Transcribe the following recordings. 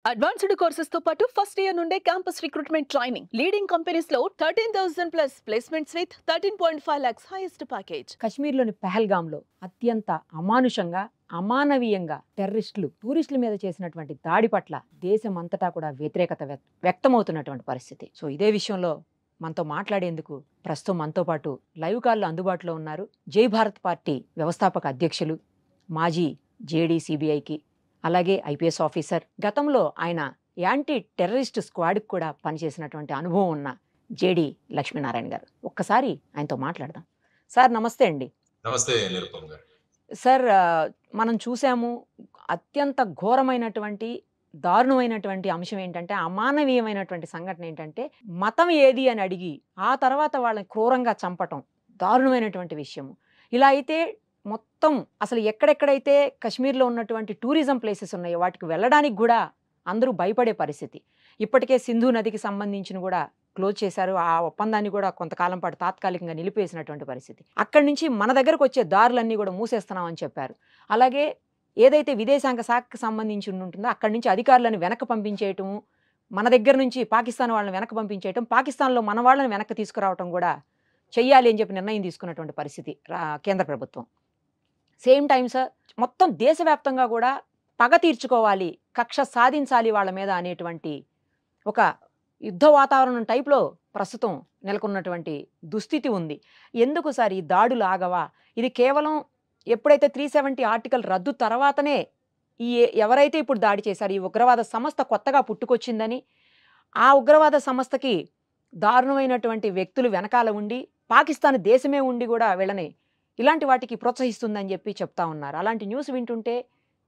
Advanced courses తో పాటు first year నుండే campus recruitment training. Leading companies లో 13,000 plus placements with 13.5 lakhs highest package. కశ్మీర్లోని పెహల్గాంలో అత్యంత అమానుషంగా అమానవీయంగా టూరిస్టుల మీద చేసినటువంటి దాడి పట్ల దేశమంతటా కూడా వ్యతిరేకత వ్యక్తమవుతున్నటువంటి పరిస్థితి. సో ఇదే విషయంలో మనతో మాట్లాడేందుకు ప్రస్తుతం మనతో పాటు లైవ్ కాల్లో అందుబాటులో ఉన్నారు జై భారత్ పార్టీ వ్యవస్థాపక అధ్యక్షులు, మాజీ జేడీ సిబిఐకి, అలాగే ఐపీఎస్ ఆఫీసర్, గతంలో ఆయన యాంటీ టెర్రరిస్ట్ స్క్వాడ్కి కూడా పనిచేసినటువంటి అనుభవం ఉన్న జేడీ లక్ష్మీనారాయణ గారు. ఒక్కసారి ఆయనతో మాట్లాడదాం. సార్ నమస్తే అండి. నమస్తే నిరుపమ్ గారు. సార్, మనం చూసాము అత్యంత ఘోరమైనటువంటి దారుణమైనటువంటి అంశం ఏంటంటే, అమానవీయమైనటువంటి సంఘటన ఏంటంటే, మతం ఏది అని అడిగి ఆ తర్వాత వాళ్ళని క్రూరంగా చంపటం దారుణమైనటువంటి విషయము. ఇలా అయితే మొత్తం అసలు ఎక్కడెక్కడైతే కశ్మీర్లో ఉన్నటువంటి టూరిజం ప్లేసెస్ ఉన్నాయో వాటికి వెళ్ళడానికి కూడా అందరూ భయపడే పరిస్థితి. ఇప్పటికే సింధు నదికి సంబంధించిన కూడా క్లోజ్ చేశారు. ఆ ఒప్పందాన్ని కూడా కొంతకాలం పాటు తాత్కాలికంగా నిలిపేసినటువంటి పరిస్థితి. అక్కడి నుంచి మన దగ్గరకు వచ్చే దారులన్నీ కూడా మూసేస్తున్నామని చెప్పారు. అలాగే ఏదైతే విదేశాంగ శాఖకు సంబంధించి ఉంటుందో అక్కడి నుంచి అధికారులను వెనక్కి పంపించేయటము, మన దగ్గర నుంచి పాకిస్తాన్ వాళ్ళని వెనక్కి పంపించేయటం, పాకిస్తాన్లో మన వాళ్ళని వెనక్కి తీసుకురావటం కూడా చెయ్యాలి అని చెప్పి నిర్ణయం తీసుకున్నటువంటి పరిస్థితి కేంద్ర ప్రభుత్వం. సేమ్ టైం సార్, మొత్తం దేశవ్యాప్తంగా కూడా పగ తీర్చుకోవాలి, కక్ష సాధించాలి వాళ్ళ మీద అనేటువంటి ఒక యుద్ధ వాతావరణం టైప్లో ప్రస్తుతం నెలకొన్నటువంటి దుస్థితి ఉంది. ఎందుకు సార్ ఈ దాడులు ఆగవా? ఇది కేవలం ఎప్పుడైతే 370 ఆర్టికల్ రద్దు తర్వాతనే ఈ ఎవరైతే ఇప్పుడు దాడి చేశారు ఈ ఉగ్రవాద సంస్థ కొత్తగా పుట్టుకొచ్చిందని, ఆ ఉగ్రవాద సంస్థకి దారుణమైనటువంటి వ్యక్తులు వెనకాల ఉండి పాకిస్తాన్ దేశమే ఉండి కూడా వీళ్ళని ఇలాంటి వాటికి ప్రోత్సహిస్తుందని చెప్పి చెప్తా ఉన్నారు. అలాంటి న్యూస్ వింటుంటే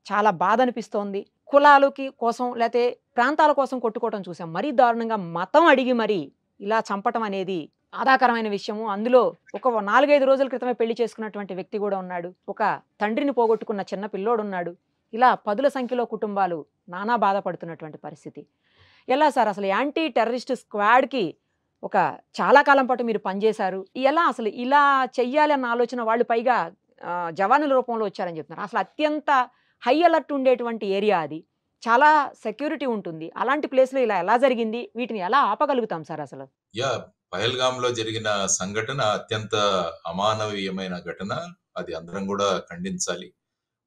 చాలా బాధ అనిపిస్తోంది. కులాలకి కోసం లేకపోతే ప్రాంతాల కోసం కొట్టుకోవటం చూసాం. మరీ దారుణంగా మతం అడిగి మరీ ఇలా చంపటం అనేది బాధాకరమైన విషయము. అందులో ఒక 4-5 రోజుల క్రితమే పెళ్లి చేసుకున్నటువంటి వ్యక్తి కూడా ఉన్నాడు. ఒక తండ్రిని పోగొట్టుకున్న చిన్న పిల్లోడు ఉన్నాడు. ఇలా పదుల సంఖ్యలో కుటుంబాలు నానా బాధపడుతున్నటువంటి పరిస్థితి. ఎలా సార్ అసలు యాంటీ టెర్రరిస్ట్ స్క్వాడ్కి ఒక చాలా కాలం పాటు మీరు పనిచేశారు. ఎలా అసలు ఇలా చెయ్యాలి అన్న ఆలోచన వాళ్ళు పైగా జవానుల రూపంలో వచ్చారని చెప్తున్నారు. అసలు అత్యంత హై అలర్ట్ ఉండేటువంటి ఏరియా అది, చాలా సెక్యూరిటీ ఉంటుంది. అలాంటి ప్లేస్లో ఇలా ఎలా జరిగింది? వీటిని ఎలా ఆపగలుగుతాం సార్ అసలు? పహల్గాంలో జరిగిన సంఘటన అత్యంత అమానవీయమైన ఘటన. అది అందరం కూడా ఖండించాలి.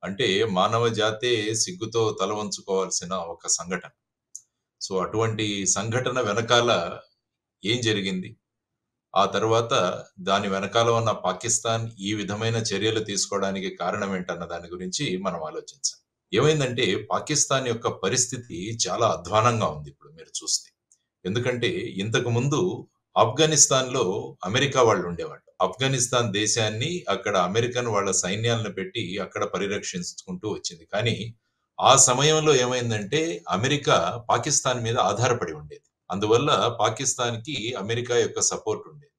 అంటే మానవ జాతే సిగ్గుతో తల వంచుకోవాల్సిన ఒక సంఘటన. సో అటువంటి సంఘటన వెనకాల ఏం జరిగింది, ఆ తర్వాత దాని వెనకాల ఉన్న పాకిస్తాన్ ఈ విధమైన చర్యలు తీసుకోవడానికి కారణం ఏంటన్న దాని గురించి మనం ఆలోచించాలి. ఏమైందంటే పాకిస్తాన్ యొక్క పరిస్థితి చాలా అధ్వానంగా ఉంది ఇప్పుడు మీరు చూస్తే. ఎందుకంటే ఇంతకు ముందు ఆఫ్ఘనిస్తాన్లో అమెరికా వాళ్ళు ఉండేవాళ్ళు. ఆఫ్ఘనిస్తాన్ దేశాన్ని అక్కడ అమెరికన్ వాళ్ళ సైన్యాలను పెట్టి అక్కడ పరిరక్షించుకుంటూ వచ్చింది. కానీ ఆ సమయంలో ఏమైందంటే అమెరికా పాకిస్తాన్ మీద ఆధారపడి ఉండేది. అందువల్ల పాకిస్తాన్కి అమెరికా యొక్క సపోర్ట్ ఉండేది.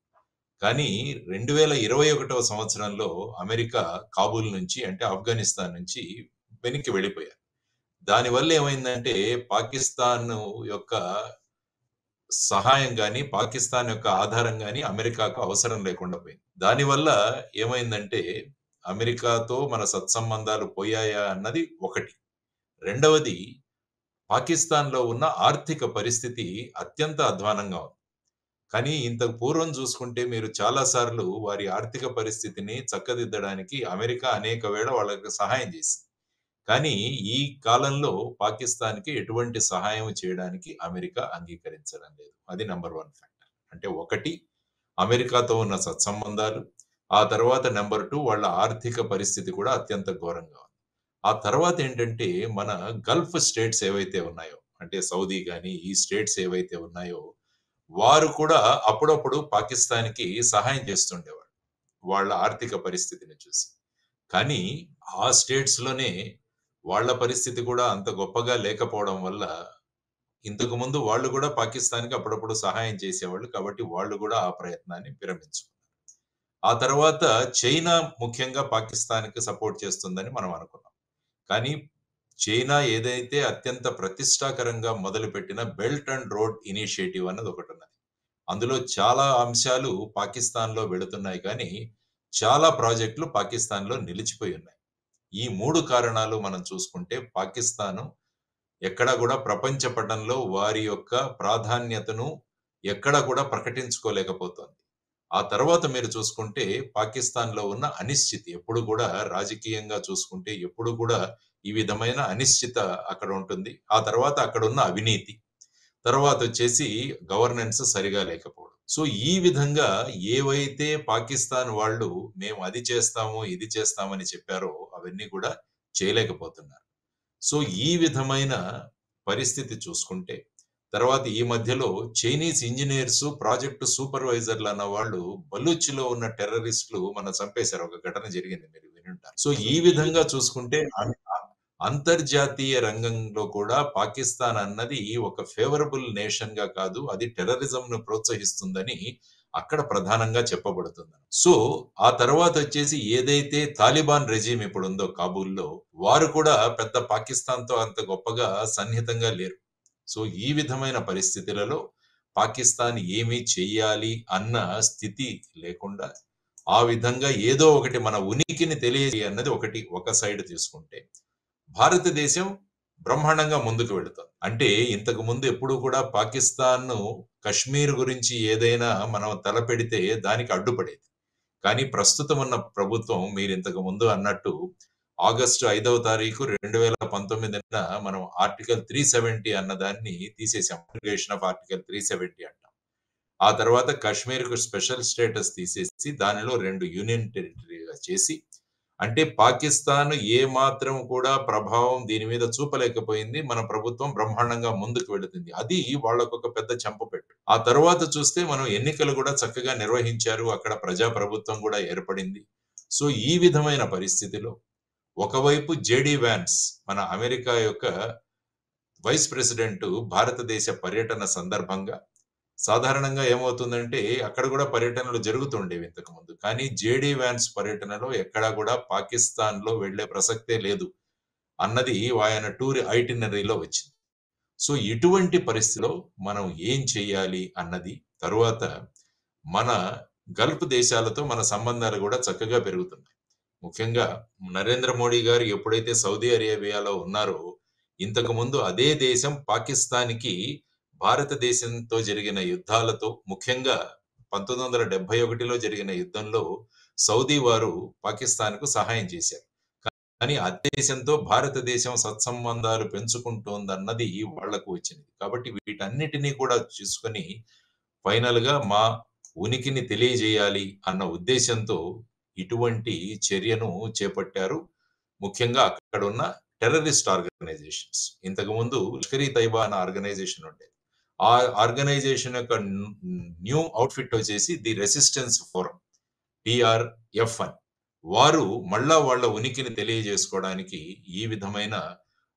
కానీ 2021వ సంవత్సరంలో అమెరికా కాబూల్ నుంచి, అంటే ఆఫ్ఘనిస్తాన్ నుంచి వెనక్కి వెళ్ళిపోయారు. దానివల్ల ఏమైందంటే పాకిస్తాన్ యొక్క సహాయం కానీ పాకిస్తాన్ యొక్క ఆధారం కానీ అమెరికాకు అవసరం లేకుండా పోయింది. దానివల్ల ఏమైందంటే అమెరికాతో మన సత్సంబంధాలు పోయాయా అన్నది ఒకటి. రెండవది, పాకిస్తాన్లో ఉన్న ఆర్థిక పరిస్థితి అత్యంత అధ్వానంగా ఉంది. కానీ ఇంతకు పూర్వం చూసుకుంటే మీరు చాలాసార్లు వారి ఆర్థిక పరిస్థితిని చక్కదిద్దడానికి అమెరికా అనేక వేళ వాళ్ళకి సహాయం చేసింది. కానీ ఈ కాలంలో పాకిస్తాన్కి ఎటువంటి సహాయం చేయడానికి అమెరికా అంగీకరించడం లేదు. అది నెంబర్ 1 ఫ్యాక్టర్. అంటే ఒకటి, అమెరికాతో ఉన్న సత్సంబంధాలు. ఆ తర్వాత నెంబర్ 2, వాళ్ళ ఆర్థిక పరిస్థితి కూడా అత్యంత ఘోరంగా ఉంది. ఆ తర్వాత ఏంటంటే మన గల్ఫ్ స్టేట్స్ ఏవైతే ఉన్నాయో, అంటే సౌదీ కానీ ఈ స్టేట్స్ ఏవైతే ఉన్నాయో వారు కూడా అప్పుడప్పుడు పాకిస్తాన్కి సహాయం చేస్తుండేవాడు వాళ్ళ ఆర్థిక పరిస్థితిని చూసి. కానీ ఆ స్టేట్స్ లోనే వాళ్ళ పరిస్థితి కూడా అంత గొప్పగా లేకపోవడం వల్ల ఇంతకు ముందు వాళ్ళు కూడా పాకిస్తాన్కి అప్పుడప్పుడు సహాయం చేసేవాళ్ళు. కాబట్టి వాళ్ళు కూడా ఆ ప్రయత్నాన్ని విరమించుకున్నారు. ఆ తర్వాత చైనా ముఖ్యంగా పాకిస్తాన్కి సపోర్ట్ చేస్తుందని మనం అనుకున్నాం. కానీ చైనా ఏదైతే అత్యంత ప్రతిష్టాకరంగా మొదలుపెట్టిన బెల్ట్ అండ్ రోడ్ ఇనిషియేటివ్ అన్నది ఒకటి ఉన్నది. అందులో చాలా అంశాలు పాకిస్తాన్లో వెళుతున్నాయి, కానీ చాలా ప్రాజెక్టులు పాకిస్తాన్లో నిలిచిపోయి ఉన్నాయి. ఈ 3 కారణాలు మనం చూసుకుంటే పాకిస్తాను ఎక్కడా కూడా ప్రపంచ పటంలో వారి యొక్క ప్రాధాన్యతను ఎక్కడా కూడా ప్రకటించుకోలేకపోతోంది. ఆ తర్వాత మీరు చూసుకుంటే పాకిస్తాన్‌లో ఉన్న అనిశ్చితి ఎప్పుడు కూడా రాజకీయంగా చూసుకుంటే ఎప్పుడు కూడా ఈ విధమైన అనిశ్చిత అక్కడ ఉంటుంది. ఆ తర్వాత అక్కడున్న అవినీతి. తర్వాతొచ్చేసి గవర్నెన్స్ సరిగా లేకపోవడం. సో, ఈ విధంగా ఏవైతే పాకిస్తాన్ వాళ్ళు మేము అది చేస్తాము, ఇది చేస్తామని చెప్పారో అవన్నీ కూడా చేయలేకపోతున్నారు. సో, ఈ విధమైన పరిస్థితి చూసుకుంటే, తర్వాత ఈ మధ్యలో చైనీస్ ఇంజినీర్సు, ప్రాజెక్ట్ సూపర్వైజర్‌లు అన్న వాళ్ళు బలూచ్‌లో ఉన్న టెర్రరిస్టులు చంపేశారు. ఒక ఘటన జరిగింది మీరు వినుంటారు. సో, ఈ విధంగా చూసుకుంటే అంతర్జాతీయ రంగంలో కూడా పాకిస్తాన్ అన్నది ఒక ఫేవరబుల్ నేషన్‌గా కాదు. అది టెర్రరిజంను ప్రోత్సహిస్తుందని అక్కడ ప్రధానంగా చెప్పబడుతుంది. సో, ఆ తర్వాతొచ్చేసి ఏదైతే తాలిబాన్ రెజీమ్ ఇప్పుడుందో కాబూల్‌లో, వారు కూడా పెద్ద పాకిస్తాన్‌తో అంత గొప్పగా సన్నిహితంగా లేరు. సో, ఈ విధమైన పరిస్థితులలో పాకిస్తాన్ ఏమి చెయ్యాలి అన్న స్థితి లేకుండా, ఆ విధంగా ఏదో ఒకటి మన ఉనికిని అన్నది ఒక సైడ్ తీసుకుంటే, భారతదేశం బ్రహ్మాండంగా ముందుకు వెళుతుంది. అంటే ఇంతకు ముందు ఎప్పుడు కూడా పాకిస్తాన్‌ను కశ్మీర్ గురించి ఏదైనా మనం తలపెడితే దానికి అడ్డుపడేది. కానీ ప్రస్తుతం ఉన్న ప్రభుత్వం మీరింతకు ముందు అన్నట్టు ఆగస్టు 5వ తారీఖు 2019న మనం ఆర్టికల్ 370 అన్నదాన్ని తీసేసాం. అబ్లిగేషన్ ఆఫ్ ఆర్టికల్ 370 అంటాం. ఆ తర్వాత కశ్మీర్‌కు స్పెషల్ స్టేటస్ తీసేసి దానిలో 2 యూనియన్ టెరిటరీగా చేసి, అంటే పాకిస్తాన్ ఏమాత్రం కూడా ప్రభావం దీని మీద చూపలేకపోయింది. మన ప్రభుత్వం బ్రహ్మాండంగా ముందుకు వెళుతుంది. అది వాళ్ళకొక పెద్ద చెంపపెట్టు. ఆ తర్వాత చూస్తే మనం ఎన్నికలు కూడా చక్కగా నిర్వహించారు. అక్కడ ప్రజా ప్రభుత్వం కూడా ఏర్పడింది. సో, ఈ విధమైన పరిస్థితిలో ఒకవైపు జేడీ వాన్స్ మన అమెరికా యొక్క వైస్ ప్రెసిడెంట్ భారతదేశ పర్యటన సందర్భంగా సాధారణంగా ఏమవుతుందంటే అక్కడ కూడా పర్యటనలు జరుగుతుండేవి ఇంతకుముందు. కానీ జేడీ వాన్స్ పర్యటనలో ఎక్కడా కూడా పాకిస్తాన్‌లో వెళ్ళే ప్రసక్తే లేదు అన్నది ఆయన టూర్ ఐటినరీలో వచ్చింది. సో, ఇటువంటి పరిస్థితిలో మనం ఏం చేయాలి అన్నది తరువాత మన గల్ఫ్ దేశాలతో మన సంబంధాలు కూడా చక్కగా పెరుగుతున్నాయి. ముఖ్యంగా నరేంద్ర మోడీ గారు ఎప్పుడైతే సౌదీ అరేబియాలో ఉన్నారో, ఇంతకుముందు అదే దేశం పాకిస్తాన్‌కి భారతదేశంతో జరిగిన యుద్ధాలతో ముఖ్యంగా 1971లో జరిగిన యుద్ధంలో సౌదీ వారు పాకిస్తాన్‌కు సహాయం చేశారు. కానీ ఆ దేశంతో భారతదేశం సత్సంబంధాలు పెంచుకుంటోందన్నది వాళ్లకు వచ్చింది. కాబట్టి వీటన్నిటిని కూడా చూసుకొని ఫైనల్‌గా మా ఉనికిని తెలియజేయాలి అన్న ఉద్దేశంతో ఇటువంటి చర్యను చేపట్టారు. ముఖ్యంగా అక్కడున్న టెర్రరిస్ట్ ఆర్గనైజేషన్స్. ఇంతకుముందు లష్కర్-ఇ తైబా అన్న ఆర్గనైజేషన్ ఉండేది. ఆ ఆర్గనైజేషన్ యొక్క న్యూ అవుట్‌ఫిట్ వచ్చేసి ది రెసిస్టెన్స్ ఫోరం టీఆర్ఎఫ్ అని. వారు మళ్ళా వాళ్ళ ఉనికిని తెలియజేసుకోవడానికి ఈ విధమైన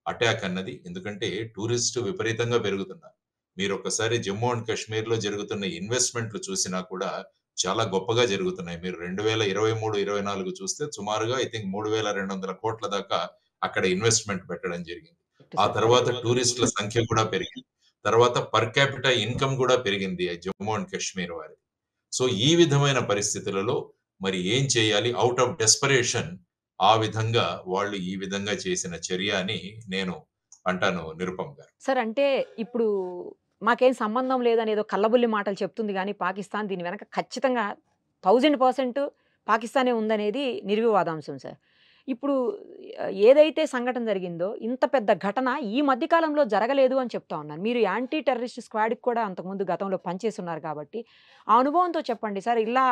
అటాక్ అన్నది, ఎందుకంటే టూరిస్టు విపరీతంగా పెరుగుతున్నారు. మీరొక్కసారి జమ్మూ అండ్ కాశ్మీర్‌లో జరుగుతున్న ఇన్వెస్ట్‌మెంట్‌లు చూసినా కూడా చాలా గొప్పగా జరుగుతున్నాయి. మీరు 2023, 24 చూస్తే సుమారుగా ఐ థింక్ 3,200 కోట్ల దాకా అక్కడ ఇన్వెస్ట్‌మెంట్ పెట్టడం జరిగింది. ఆ తర్వాత టూరిస్టుల సంఖ్య కూడా పెరిగింది. తర్వాత పర్ క్యాపిటా ఇన్‌కమ్ కూడా పెరిగింది జమ్మూ అండ్ కాశ్మీర్ వారిది. సో, ఈ విధమైన పరిస్థితులలో మరి ఏం చేయాలి? ఔట్ ఆఫ్ డెస్పరేషన్ ఆ విధంగా వాళ్ళు ఈ విధంగా చేసిన చర్య అని నేను అంటాను నిరుపమ్ గారు. సార్ అంటే ఇప్పుడు మాకేం సంబంధం లేదని ఏదో కల్లబుల్లి మాటలు చెప్తుంది గానీ పాకిస్తాన్ దీని వెనక ఖచ్చితంగా 1000% పాకిస్తానే ఉందనేది నిర్వివాదాంశం సార్. ఇప్పుడు ఏదైతే సంఘటన జరిగిందో ఇంత పెద్ద ఘటన ఈ మధ్య కాలంలో జరగలేదు అని చెప్తా ఉన్నారు. మీరు యాంటీ టెర్రరిస్ట్ స్క్వాడ్‌కి కూడా అంతకుముందు గతంలో పనిచేసున్నారు కాబట్టి, ఆ అనుభవంతో చెప్పండి సార్. ఇలా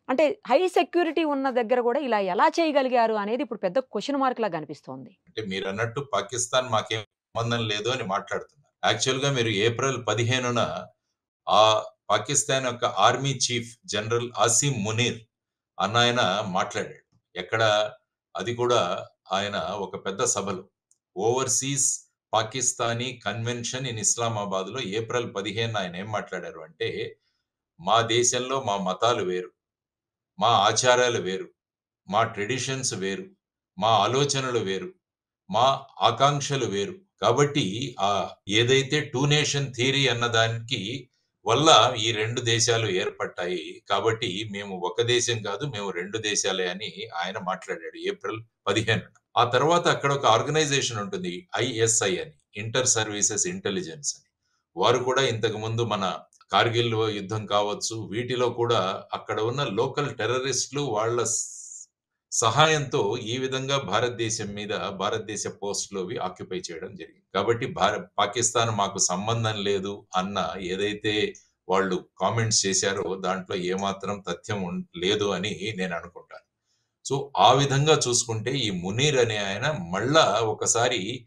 అంటే హై సెక్యూరిటీ ఉన్న దగ్గర కూడా ఇలా ఎలా చేయగలిగారు అనేది ఇప్పుడు పెద్ద క్వెషన్ మార్క్‌లా కనిపిస్తోంది. అంటే మీరన్నట్టు పాకిస్తాన్ మాకేం సంబంధం లేదు అని మాట్లాడుతున్నారు. యాక్చువల్‌గా మీరు ఏప్రిల్ 15న ఆ పాకిస్తాన్ యొక్క army chief general Asim Munir అన్నాయన మాట్లాడాడు. ఎక్కడ? అది కూడా ఆయన ఒక పెద్ద సభలో ఓవర్‌సీస్ పాకిస్తానీ కన్వెన్షన్ ఇన్ ఇస్లామాబాద్‌లో ఏప్రిల్ 15న ఆయన ఏం మాట్లాడారు అంటే, మా దేశంలో మా మతాలు వేరు, మా ఆచారాలు వేరు, మా ట్రెడిషన్స్ వేరు, మా ఆలోచనలు వేరు, మా ఆకాంక్షలు వేరు. కాబట్టి ఏదైతే 2 నేషన్ థియరీ అన్నదానికి వల్ల ఈ 2 దేశాలు ఏర్పడ్డాయి. కాబట్టి మేము ఒక దేశం కాదు, మేము 2 దేశాలే అని ఆయన మాట్లాడాడు ఏప్రిల్ 15న. ఆ తర్వాత అక్కడ ఒక ఆర్గనైజేషన్ ఉంటుంది ఐఎస్ఐ అని, ఇంటర్ సర్వీసెస్ ఇంటెలిజెన్స్ అని. వారు కూడా ఇంతకు ముందు మన కార్గిల్ యుద్ధం కావచ్చు, వీటిలో కూడా అక్కడ ఉన్న లోకల్ టెర్రరిస్టులు వాళ్ళ సహాయంతో ఈ విధంగా భారతదేశం మీద భారతదేశ పోస్టులు అవి ఆక్యుపై చేయడం జరిగింది. కాబట్టి పాకిస్తాన్ మాకు సంబంధం లేదు అన్న ఏదైతే వాళ్ళు కామెంట్స్ చేశారో దాంట్లో ఏమాత్రం తథ్యం లేదు అని నేను అనుకుంటాను. సో ఆ విధంగా చూసుకుంటే ఈ మునీర్ అనే ఆయన మళ్ళా ఒకసారి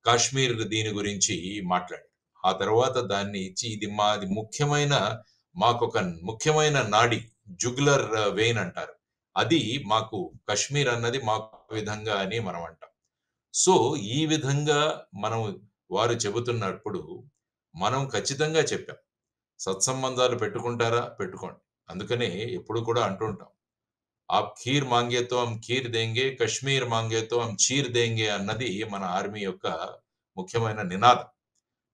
కాశ్మీర్ దీని గురించి మాట్లాడాడు. ఆ తర్వాత దాన్ని ఇచ్చి ఇది మాది మాకొక ముఖ్యమైన నాడి, జుగులర్ వెయిన్ అంటారు. అది మాకు కశ్మీర్ అన్నది మాకు విధంగా అని మనం అంటాం. సో ఈ విధంగా మనం వారు చెబుతున్నప్పుడు మనం ఖచ్చితంగా చెప్పాం. సత్సంబంధాలు పెట్టుకుంటారా? పెట్టుకోండి. అందుకనే ఎప్పుడు కూడా అంటుంటాం. ఆప్ ఖీర్ మాంగే తో హమ్ ఖీర్ దేంగే, కశ్మీర్ మాంగే తో హమ్ చీర్ దేంగే అన్నది మన ఆర్మీ యొక్క ముఖ్యమైన నినాదం.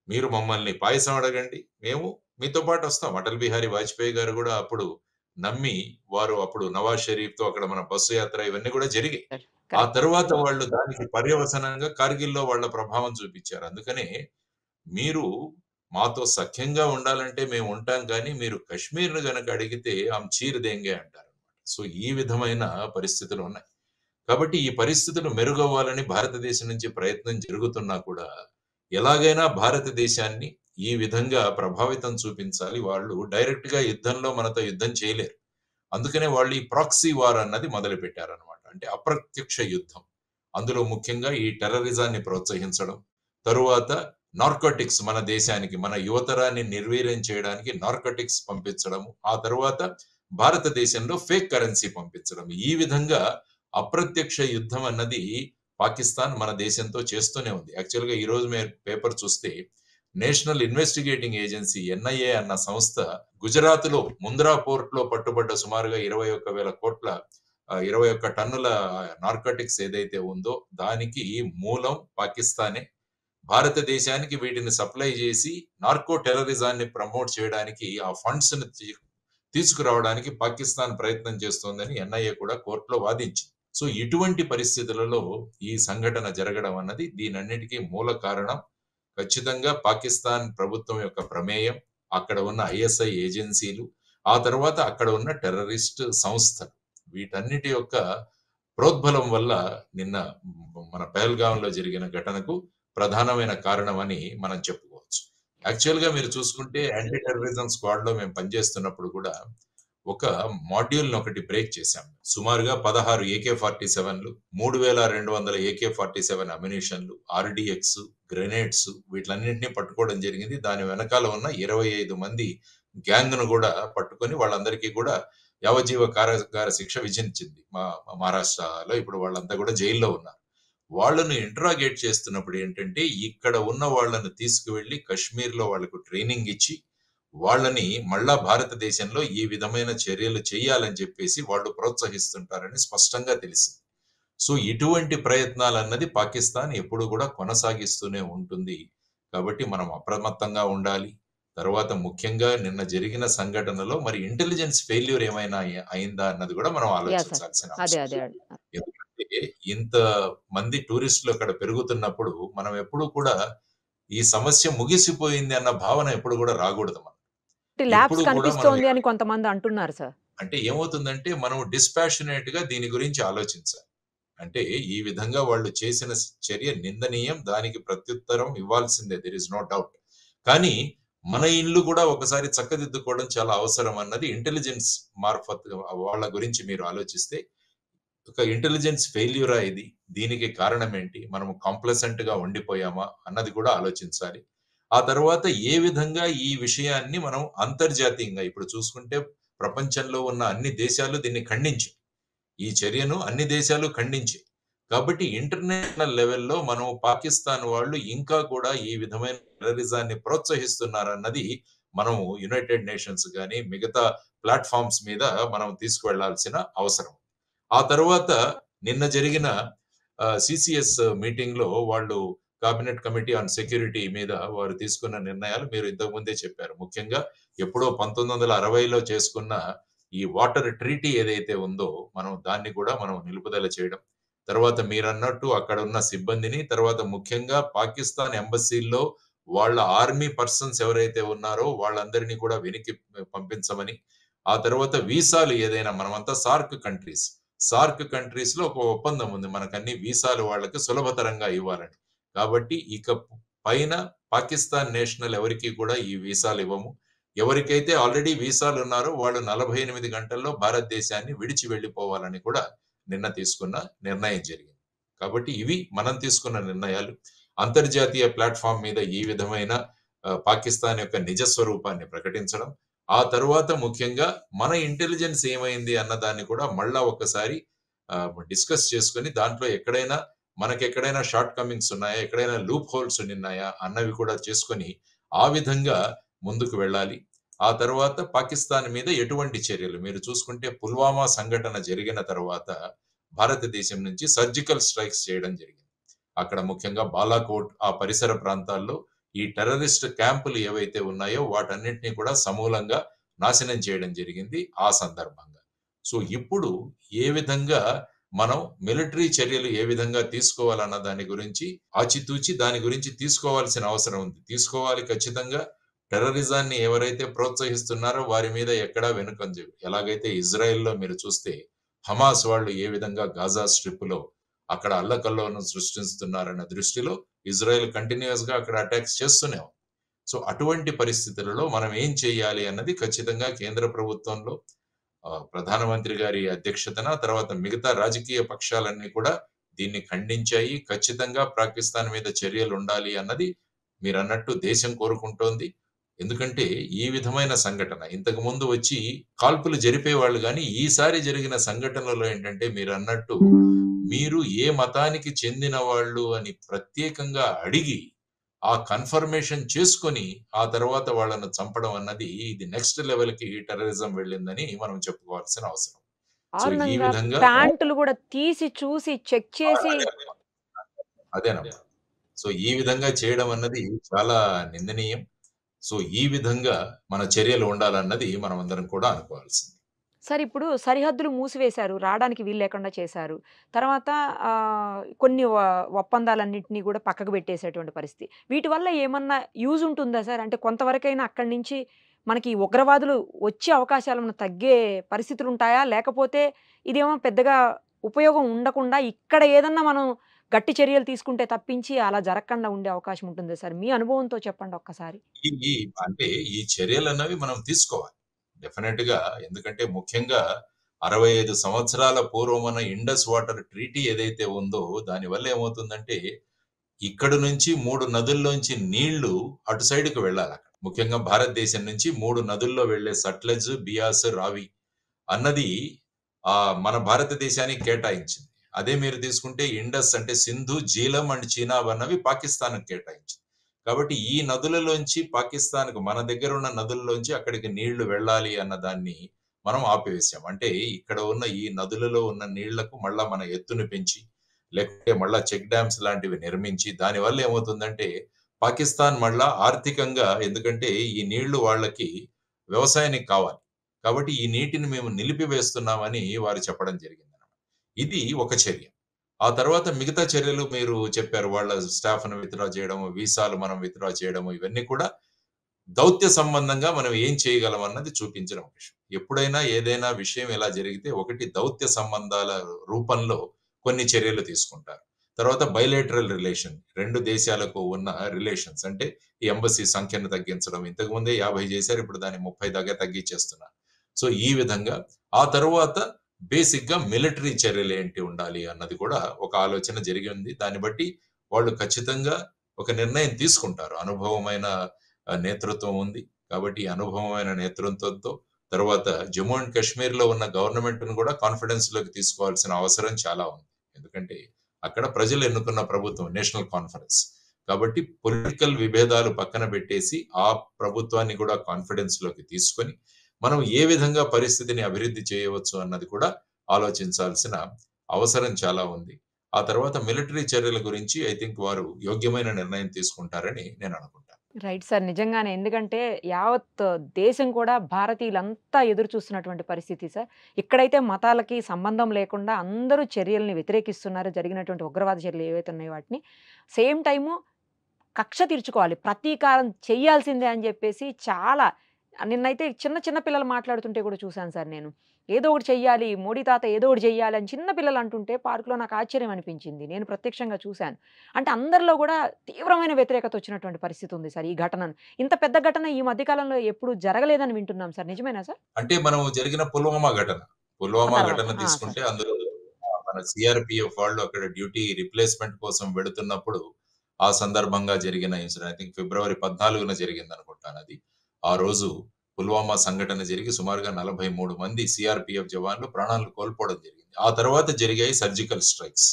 మీరు మమ్మల్ని పాయసం అడగండి, మేము మీతో పాటు వస్తాం. అటల్ బిహారీ వాజ్పేయి గారు కూడా అప్పుడు నమ్మి వారు అప్పుడు నవాజ్ షరీఫ్‌తో అక్కడ మన బస్సు యాత్ర ఇవన్నీ కూడా జరిగాయి. ఆ కరెక్ట్. తరువాత వాళ్ళు దానికి పర్యవసానంగా కార్గిల్‌లో వాళ్ళ ప్రభావం చూపించారు. అందుకనే మీరు మాతో సఖ్యంగా ఉండాలంటే మేము ఉంటాం కానీ మీరు కశ్మీర్‌ను గనక అడిగితే హమ్ చీర్ దేంగే అంటారన్నమాట. సో ఈ విధమైన పరిస్థితులు ఉన్నాయి. కాబట్టి ఈ పరిస్థితులు మెరుగవ్వాలని భారతదేశం నుంచి ప్రయత్నం జరుగుతున్నా కూడా ఎలాగైనా భారతదేశాన్ని ఈ విధంగా ప్రభావితం చూపించాలి. వాళ్ళు డైరెక్ట్‌గా యుద్ధంలో మనతో యుద్ధం చేయలేరు. అందుకనే వాళ్ళు ఈ ప్రాక్సీ వార్ అన్నది మొదలుపెట్టారన్నమాట. అంటే అప్రత్యక్ష యుద్ధం. అందులో ముఖ్యంగా ఈ టెర్రరిజాన్ని ప్రోత్సహించడం, తరువాత నార్కోటిక్స్ మన దేశానికి, మన యువతరాన్ని నిర్వీర్యం చేయడానికి నార్కోటిక్స్ పంపించడము, ఆ తరువాత భారతదేశంలో ఫేక్ కరెన్సీ పంపించడం. ఈ విధంగా అప్రత్యక్ష యుద్ధం అన్నది పాకిస్తాన్ మన దేశంతో చేస్తూనే ఉంది. యాక్చువల్‌గా ఈరోజు మీరు పేపర్ చూస్తే నేషనల్ ఇన్వెస్టిగేటింగ్ ఏజెన్సీ ఎన్ఐఏ అన్న సంస్థ గుజరాత్‌లో ముంద్రా పోర్ట్‌లో పట్టుబడ్డ సుమారుగా 21 టన్నుల నార్కోటిక్స్ ఏదైతే ఉందో దానికి మూలం పాకిస్తానే. భారతదేశానికి వీటిని సప్లై చేసి నార్కో టెర్రరిజాన్ని ప్రమోట్ చేయడానికి ఆ ఫండ్స్‌ని తీసుకురావడానికి పాకిస్తాన్ ప్రయత్నం చేస్తోందని ఎన్ఐఏ కూడా కోర్టులో వాదించింది. సో ఇటువంటి పరిస్థితులలో ఈ సంఘటన జరగడం అన్నది దీనన్నిటికీ మూల కారణం ఖచ్చితంగా పాకిస్తాన్ ప్రభుత్వం యొక్క ప్రమేయం, అక్కడ ఉన్న ఐఎస్ఐ ఏజెన్సీలు, ఆ తర్వాత అక్కడ ఉన్న టెర్రరిస్ట్ సంస్థలు, వీటన్నిటి యొక్క ప్రోద్బలం వల్ల నిన్న మన పహల్గాంలో జరిగిన ఘటనకు ప్రధానమైన కారణం అని మనం చెప్పుకోవచ్చు. యాక్చువల్‌గా మీరు చూసుకుంటే యాంటీ టెర్రరిజం స్క్వాడ్‌లో మేము పనిచేస్తున్నప్పుడు కూడా ఒక మాడ్యూల్‌ని ఒకటి బ్రేక్ చేశాం. సుమారుగా 16 AK-47లు, 3200 AK-47 అమ్యునిషన్‌లు, ఆర్‌డీఎక్స్, గ్రెనేడ్స్ వీటిలన్నింటినీ పట్టుకోవడం జరిగింది. దాని వెనకాల ఉన్న 25 మంది గ్యాంగ్‌ను కూడా పట్టుకొని వాళ్ళందరికీ కూడా యావజ్జీవ కారాగార శిక్ష విధించింది. మహారాష్ట్రలో ఇప్పుడు వాళ్ళంతా కూడా జైల్లో ఉన్నారు. వాళ్ళను ఇంటరాగేట్ చేస్తున్నప్పుడు ఏంటంటే ఇక్కడ ఉన్న వాళ్ళను తీసుకువెళ్ళి కశ్మీర్‌లో వాళ్ళకు ట్రైనింగ్ ఇచ్చి వాళ్ళని మళ్ళా భారతదేశంలో ఈ విధమైన చర్యలు చేయాలని చెప్పేసి వాళ్ళు ప్రోత్సహిస్తుంటారని స్పష్టంగా తెలిసింది. సో ఇటువంటి ప్రయత్నాలన్నది పాకిస్తాన్ ఎప్పుడు కూడా కొనసాగిస్తూనే ఉంటుంది. కాబట్టి మనం అప్రమత్తంగా ఉండాలి. తర్వాత ముఖ్యంగా నిన్న జరిగిన సంఘటనలో మరి ఇంటెలిజెన్స్ ఫెయిల్యూర్ ఏమైనా అయిందా అన్నది కూడా మనం యాహ్! సార్. ఆలోచించాల్సిన అదే. అవసరం. అదే. ఎందుకంటే ఇంత మంది టూరిస్టులు అక్కడ పెరుగుతున్నప్పుడు మనం ఎప్పుడు కూడా ఈ సమస్య ముగిసిపోయింది అన్న భావన ఎప్పుడు కూడా రాకూడదు మనం. ల్యాబ్స్ ఎప్పుడు కూడా మనం కనిపిస్తోంది అని కొంతమంది అంటున్నారు సార్. అంటే ఏమవుతుందంటే మనం డిస్పాషనేట్ గా దీని గురించి ఆలోచించాలి. అంటే ఈ విధంగా వాళ్ళు చేసిన చర్య నిందనీయం. దానికి ప్రత్యుత్తరం ఇవ్వాల్సిందే. There is no doubt. కానీ మన ఇల్లు కూడా ఒకసారి చక్కదిద్దుకోవడం చాలా అవసరం అన్నది ఇంటెలిజెన్స్ మార్ఫత్ వాళ్ళ గురించి మీరు ఆలోచిస్తే ఒక ఇంటెలిజెన్స్ ఫెయిల్యూరా ఇది? దీనికి కారణం ఏంటి? మనము కాంప్లసెంట్ గా ఉండిపోయామా అన్నది కూడా ఆలోచించాలి. ఆ తర్వాత ఏ విధంగా ఈ విషయాన్ని మనం అంతర్జాతీయంగా ఇప్పుడు చూసుకుంటే ప్రపంచంలో ఉన్న అన్ని దేశాలు దీన్ని ఖండించాయి. ఈ చర్యను అన్ని దేశాలు ఖండించాయి. కాబట్టి ఇంటర్నేషనల్ లెవెల్‌లో మనం పాకిస్తాన్ వాళ్ళు ఇంకా కూడా ఈ విధమైన టెర్రరిజాన్ని ప్రోత్సహిస్తున్నారన్నది మనం యునైటెడ్ నేషన్స్ గాని మిగతా ప్లాట్‌ఫార్మ్స్ మీద మనం తీసుకువెళ్లాల్సిన అవసరం. ఆ తర్వాత నిన్న జరిగిన సిసిఎస్ మీటింగ్‌లో వాళ్ళు కేబినెట్ కమిటీ ఆన్ సెక్యూరిటీ మీద వారు తీసుకున్న నిర్ణయాలు మీరు ఇంతకు ముందే చెప్పారు. ముఖ్యంగా ఎప్పుడో 1960లో చేసుకున్న ఈ వాటర్ ట్రీటీ ఏదైతే ఉందో మనం దాన్ని కూడా మనం నిలుపుదల చేయడం. తర్వాత మీరన్నట్టు అక్కడ ఉన్న సిబ్బందిని, తర్వాత ముఖ్యంగా పాకిస్తాన్ ఎంబసీల్లో వాళ్ళ ఆర్మీ పర్సన్స్ ఎవరైతే ఉన్నారో వాళ్ళందరినీ కూడా వెనక్కి పంపించమని, ఆ తర్వాత వీసాలు ఏదైనా మనమంతా సార్క్ కంట్రీస్‌లో ఒక ఒప్పందం ఉంది. మనకన్ని వీసాలు వాళ్ళకి సులభతరంగా ఇవ్వాలని. కాబట్టి ఇక పైన పాకిస్తాన్ నేషనల్ ఎవరికీ కూడా ఈ వీసాలు ఇవ్వము. ఎవరికైతే ఆల్రెడీ వీసాలు ఉన్నారో వాళ్ళు 48 గంటల్లో భారతదేశాన్ని విడిచి వెళ్ళిపోవాలని కూడా నిన్న తీసుకున్న నిర్ణయం జరిగింది. కాబట్టి ఇవి మనం తీసుకున్న నిర్ణయాలు. అంతర్జాతీయ ప్లాట్‌ఫార్మ్ మీద ఈ విధమైన పాకిస్తాన్ యొక్క నిజ స్వరూపాన్ని ప్రకటించడం. ఆ తరువాత ముఖ్యంగా మన ఇంటెలిజెన్స్ ఏమైంది అన్న దాన్ని కూడా మళ్ళా ఒక్కసారి డిస్కస్ చేసుకొని దాంట్లో మనకెక్కడైనా షార్ట్ కమింగ్స్ ఉన్నాయా? ఎక్కడైనా లూప్ హోల్స్ ఉన్నాయా? అన్నవి కూడా చేసుకొని ఆ విధంగా ముందుకు వెళ్ళాలి. ఆ తర్వాత పాకిస్తాన్ మీద ఎటువంటి చర్యలు మీరు చూసుకుంటే పుల్వామా సంఘటన జరిగిన తర్వాత భారతదేశం నుంచి సర్జికల్ స్ట్రైక్స్ చేయడం జరిగింది. అక్కడ ముఖ్యంగా బాలాకోట్ ఆ పరిసర ప్రాంతాల్లో ఈ టెర్రరిస్ట్ క్యాంపులు ఏవైతే ఉన్నాయో వాటన్నిటిని కూడా సమూలంగా నాశనం చేయడం జరిగింది ఆ సందర్భంగా. సో ఇప్పుడు ఏ విధంగా మనం మిలిటరీ చర్యలు ఏ విధంగా తీసుకోవాలన్న దాని గురించి ఆచితూచి దాని గురించి తీసుకోవాల్సిన అవసరం ఉంది. తీసుకోవాలి ఖచ్చితంగా. టెర్రరిజాన్ని ఎవరైతే ప్రోత్సహిస్తున్నారో వారి మీద ఎక్కడా వెనుకంజ. ఎలాగైతే ఇజ్రాయెల్‌లో మీరు చూస్తే హమాస్ వాళ్ళు ఏ విధంగా గాజా స్ట్రిప్‌లో అక్కడ అల్లకల్లోలం సృష్టిస్తున్నారన్న దృష్టిలో ఇజ్రాయెల్ కంటిన్యూయస్‌గా అక్కడ అటాక్స్ చేస్తూనే ఉంది. సో అటువంటి పరిస్థితులలో మనం ఏం చేయాలి అన్నది ఖచ్చితంగా కేంద్ర ప్రభుత్వంలో ప్రధానమంత్రి గారి అధ్యక్షతన తర్వాత మిగతా రాజకీయ పక్షాలన్నీ కూడా దీన్ని ఖండించాయి. ఖచ్చితంగా పాకిస్తాన్ మీద చర్యలు ఉండాలి అన్నది మీరన్నట్టు దేశం కోరుకుంటోంది. ఎందుకంటే ఈ విధమైన సంఘటన ఇంతకు ముందు వచ్చి కాల్పులు జరిపేవాళ్ళు గాని ఈసారి జరిగిన సంఘటనలో ఏంటంటే మీరన్నట్టు మీరు ఏ మతానికి చెందిన వాళ్ళు అని ప్రత్యేకంగా అడిగి ఆ కన్ఫర్మేషన్ చేసుకొని ఆ తర్వాత వాళ్ళను చంపడం అన్నది ఇది నెక్స్ట్ లెవెల్‌కి టెర్రరిజం వెళ్ళిందని మనం చెప్పుకోవాల్సిన అవసరం. సో ఈ దారుణంగా విధంగా ప్యాంటులు కూడా తీసి చూసి చెక్ చేసి అదేనమ్మా. సో ఈ విధంగా చేయడం అన్నది చాలా నిందనీయం. సో ఈ విధంగా మన చర్యలు ఉండాలన్నది మనమందరం కూడా అనుకోవాల్సింది. సార్ ఇప్పుడు సరిహద్దులు మూసివేశారు. రావడానికి వీలు లేకుండా చేశారు. తర్వాత కొన్ని ఒప్పందాలన్నిటిని కూడా పక్కకు పెట్టేసేటువంటి పరిస్థితి. వీటి వల్ల ఏమన్నా యూజ్ ఉంటుందా సార్? అంటే కొంతవరకైనా అక్కడి నుంచి మనకి ఉగ్రవాదులు వచ్చే అవకాశాలేమన్నా తగ్గే పరిస్థితులుంటాయా? లేకపోతే ఇదేమో పెద్దగా ఉపయోగం ఉండకుండా ఇక్కడ ఏదన్నా మనం గట్టి చర్యలు తీసుకుంటే తప్పించి అలా జరగకుండా ఉండే అవకాశం ఉంటుందా సార్? మీ అనుభవంతో చెప్పండి ఒక్కసారి. ఈ ఈ అంటే ఈ చర్యలన్నవి మనం తీసుకోవాలి. డెఫినిట్‌గా. ఎందుకంటే ముఖ్యంగా 65 సంవత్సరాల పూర్వమున ఇండస్ వాటర్ ట్రీటీ ఏదైతే ఉందో దానివల్ల ఏమవుతుందంటే ఇక్కడి నుంచి 3 నదుల్లోంచి నీళ్లు అటు సైడ్‌కి వెళ్ళాలక్కడ. ముఖ్యంగా భారతదేశం నుంచి 3 నదుల్లో వెళ్ళే సట్లెజ్, బియాస్, రావి అన్నది మన భారతదేశానికి కేటాయించింది. అదే మీరు తీసుకుంటే ఇండస్ అంటే సింధు, జీలం అండ్ చీనాబ్ అన్నవి పాకిస్తాన్‌కి కేటాయించింది. కాబట్టి ఈ నదులలోంచి పాకిస్తాన్‌కు మన దగ్గర ఉన్న నదుల్లోంచి అక్కడికి నీళ్లు వెళ్ళాలి అన్న దాన్ని మనం ఆపివేశాం. అంటే ఇక్కడ ఉన్న ఈ నదులలో ఉన్న నీళ్లకు మళ్ళా మన ఎత్తును పెంచి లేకపోతే మళ్ళా చెక్ డ్యామ్స్ లాంటివి నిర్మించి దానివల్ల ఏమవుతుందంటే పాకిస్తాన్ మళ్ళా ఆర్థికంగా ఎందుకంటే ఈ నీళ్లు వాళ్ళకి వ్యవసాయానికి కావాలి. కాబట్టి ఈ నీటిని మేము నిలిపివేస్తున్నామని వారు చెప్పడం జరిగిందన్నమాట. ఇది ఒక చర్య. ఆ తర్వాత మిగతా చర్యలు మీరు చెప్పారు. వాళ్ళ స్టాఫ్‌ను విత్‌డ్రా చేయడము, వీసాలు మనం విత్‌డ్రా చేయడము ఇవన్నీ కూడా దౌత్య సంబంధంగా మనం ఏం చేయగలం అన్నది చూపించిన విషయం. ఎప్పుడైనా ఏదైనా విషయం ఇలా జరిగితే ఒకటి దౌత్య సంబంధాల రూపంలో కొన్ని చర్యలు తీసుకుంటారు. తర్వాత బైలేటరల్ రిలేషన్ 2 దేశాలకు ఉన్న రిలేషన్స్ అంటే ఈ ఎంబసీ సంఖ్యను తగ్గించడం. ఇంతకుముందే 50 చేశారు. ఇప్పుడు దాన్ని 30 దాకా తగ్గించేస్తున్నారు. సో ఈ విధంగా ఆ తరువాత బేసిక్‌గా మిలిటరీ చర్యలు ఏంటి ఉండాలి అన్నది కూడా ఒక ఆలోచన జరిగింది. దాన్ని బట్టి వాళ్ళు ఖచ్చితంగా ఒక నిర్ణయం తీసుకుంటారు. అనుభవమైన నేతృత్వం ఉంది. కాబట్టి ఈ అనుభవమైన నేతృత్వంతో తర్వాత జమ్మూ అండ్ కాశ్మీర్‌లో ఉన్న గవర్నమెంట్‌ను కూడా కాన్ఫిడెన్స్‌లోకి తీసుకోవాల్సిన అవసరం చాలా ఉంది. ఎందుకంటే అక్కడ ప్రజలు ఎన్నుకున్న ప్రభుత్వం నేషనల్ కాన్ఫరెన్స్. కాబట్టి పొలిటికల్ విభేదాలు పక్కన పెట్టేసి ఆ ప్రభుత్వాన్ని కూడా కాన్ఫిడెన్స్‌లోకి తీసుకొని మనం ఏ విధంగా పరిస్థితిని అభివృద్ధి చేయవచ్చు అన్నది కూడా ఆలోచించాల్సిన అవసరం చాలా ఉంది. ఆ తర్వాత మిలిటరీ చర్యల గురించి ఐ థింక్ వారు యోగ్యమైన నిర్ణయం తీసుకుంటారని నేను అనుకుంటాను. Right sir. నిజంగానే. ఎందుకంటే యావత్ దేశం కూడా భారతీయులంతా ఎదురు చూస్తున్నటువంటి పరిస్థితి సార్. ఇక్కడైతే మతాలకి సంబంధం లేకుండా అందరూ చర్యల్ని వ్యతిరేకిస్తున్నారు. జరిగినటువంటి ఉగ్రవాద చర్యలు ఏవైతే ఉన్నాయో వాటిని. సేమ్ టైము కక్ష తీర్చుకోవాలి. ప్రతీకారం చెయ్యాల్సిందే అని జెప్పేసి చాలా నిన్నైతే చిన్న చిన్న పిల్లలు మాట్లాడుతుంటే కూడా చూశాను సార్ నేను. ఏదో ఒకటి చెయ్యాలి, మోడీ తాత ఏదో ఒకటి చెయ్యాలి అని చిన్న పిల్లలు అంటుంటే పార్క్‌లో నాకు ఆశ్చర్యం అనిపించింది. నేను ప్రత్యక్షంగా చూశాను. అంటే అందరిలో గూడా తీవ్రమైన వ్యతిరేకత వచ్చినటువంటి పరిస్థితి ఉంది సార్ ఈ ఘటనను. ఇంత పెద్ద ఘటన ఈ మధ్య కాలంలో ఎప్పుడు జరగలేదని వింటున్నాం సార్. నిజమేనా సార్? అంటే మనం జరిగిన పుల్వామా ఘటన. పుల్వామా తర్వాత. ఘటన సార్. తీసుకుంటే అందులో మన సీఆర్‌పీఎఫ్ వాళ్ళు అక్కడ డ్యూటీ రిప్లేస్‌మెంట్ కోసం వెళుతున్నప్పుడు ఆ సందర్భంగా జరిగిన ఇన్సిడెంట్. ఐ థింక్ ఫిబ్రవరి 14న జరిగిందనుకుంటానది. ఆ రోజు పుల్వామా సంఘటన జరిగి సుమారుగా 43 మంది సీఆర్‌పీఎఫ్ జవాన్లు ప్రాణాలు కోల్పోవడం జరిగింది. ఆ తర్వాత జరిగాయి సర్జికల్ స్ట్రైక్స్.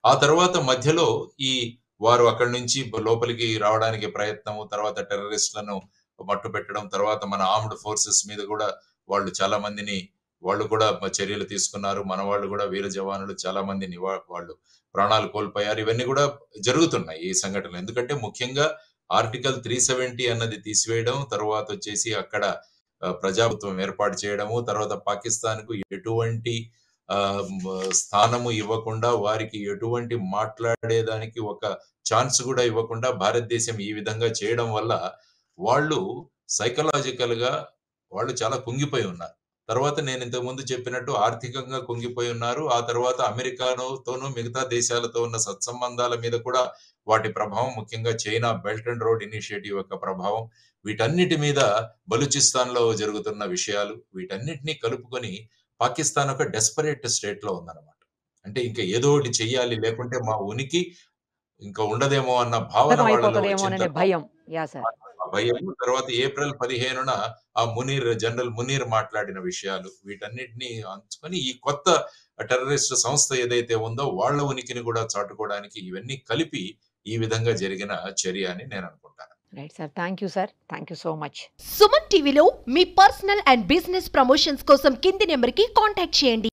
ఆ తర్వాత మధ్యలో ఈ వారు అక్కడి నుంచి లోపలికి రావడానికి ప్రయత్నము, తర్వాత టెర్రరిస్ట్‌లను మట్టుపెట్టడం, తర్వాత మన ఆర్మ్డ్ ఫోర్సెస్ మీద గూడా వాళ్ళు చాలా మందిని వాళ్ళు కూడా చర్యలు తీసుకున్నారు. మన వాళ్ళు గూడా వీర జవానులు చాలా మందిని వాళ్ళు ప్రాణాలు కోల్పోయారు. ఇవన్నీ గూడా జరుగుతున్నాయి ఈ సంఘటనలు. ఎందుకంటే ముఖ్యంగా ఆర్టికల్ 370 అన్నది తీసివేయడం, తర్వాతొచ్చేసి అక్కడ ప్రజాప్రభుత్వం ఏర్పాటు చేయడము, తర్వాత పాకిస్తాన్‌కు ఎటువంటి స్థానము ఇవ్వకుండా, వారికి ఎటువంటి మాట్లాడేదానికి ఒక ఛాన్స్ గూడా ఇవ్వకుండా భారతదేశం ఈ విధంగా చేయడం వల్ల వాళ్ళు సైకలాజికల్‌గా వాళ్ళు చాలా కుంగిపోయి ఉన్నారు. తర్వాత నేను ఇంతకుముందు చెప్పినట్టు ఆర్థికంగా కుంగిపోయి ఉన్నారు. ఆ తర్వాత అమెరికాతోనూ మిగతా దేశాలతో ఉన్న సత్సంబంధాల మీద కూడా వాటి ప్రభావం, ముఖ్యంగా China belt and road initiative యొక్క ప్రభావం, వీటన్నిటి మీద బలూచిస్తాన్‌లో జరుగుతున్న విషయాలు, వీటన్నిటిని కలుపుకొని పాకిస్తాన్ ఒక డెస్పరేట్ స్టేట్‌లో ఉందన్నమాట. అంటే ఇంక ఏదో ఒకటి చెయ్యాలి, లేకుంటే మా ఉనికి ఇంకా ఉండదేమో అన్న భావన వాళ్ళలో వచ్చిన అయిపోతదేమోననే తర్వాత భయం. యాహ్! సార్. ఆ భయము, తర్వాత ఏప్రిల్ 15న ఆ జనరల్ మునీర్ మాట్లాడిన విషయాలు, వీటన్నిటిని అంచుకొని ఈ కొత్త టెర్రరిస్ట్ సంస్థ ఏదైతే ఉందో వాళ్ళ ఉనికిని కూడా చాటుకోవడానికి ఇవన్నీ కలిపి ఈ విధంగా జరిగిన చర్య అని నేను అనుకుంటాను. Right sir. Thank you sir. Thank you so much. Suman టీవీలో మీ పర్సనల్ అండ్ బిజినెస్ ప్రమోషన్స్ కోసం కింది నెంబర్కి కాంటాక్ట్ చేయండి.